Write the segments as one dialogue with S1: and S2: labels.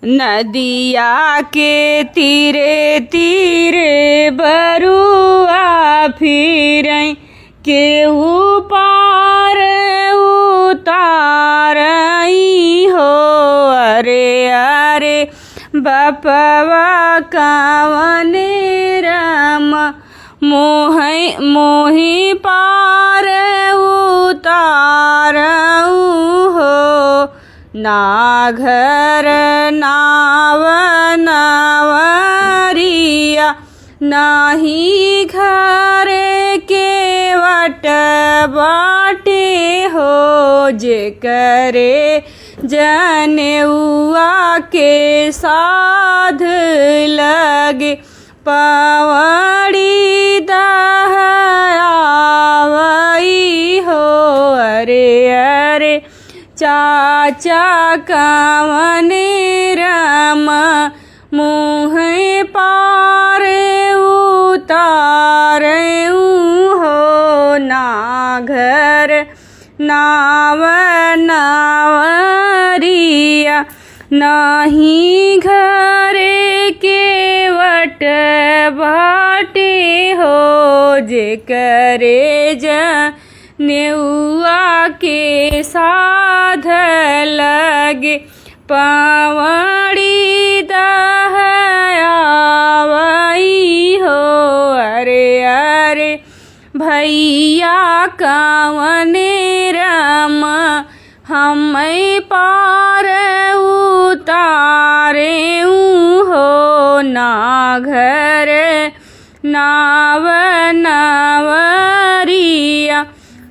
S1: नदिया के तीरे तीरे बरुआ फिरै केहू पार उतारई हो। अरे अरे बपवा कावने राम मोहि पार उतारऊ हो। ना घर नाव नावरिया नाही घर केवट बाटे हो। जे करे जनेउआ के साध लगे पवड़ी दहयावई हो। अरे अरे चाचा कावने राम मुँह पार उतारऊ हो। ना घर नाव नावरिया नाही घरे केवट बाटे हो। जे करे जनेउआ के साध लगे पवड़ी दहयावई हो। अरे अरे भैया कावने राम हमें पार उतारेऊ हो। ना घर नाव नावरिया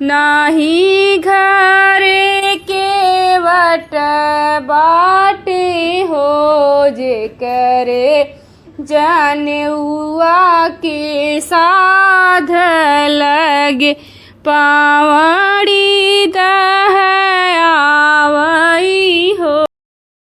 S1: नाही घरे केवट बाटे हो। जे करे जनेउआ के साध लगे पवड़ी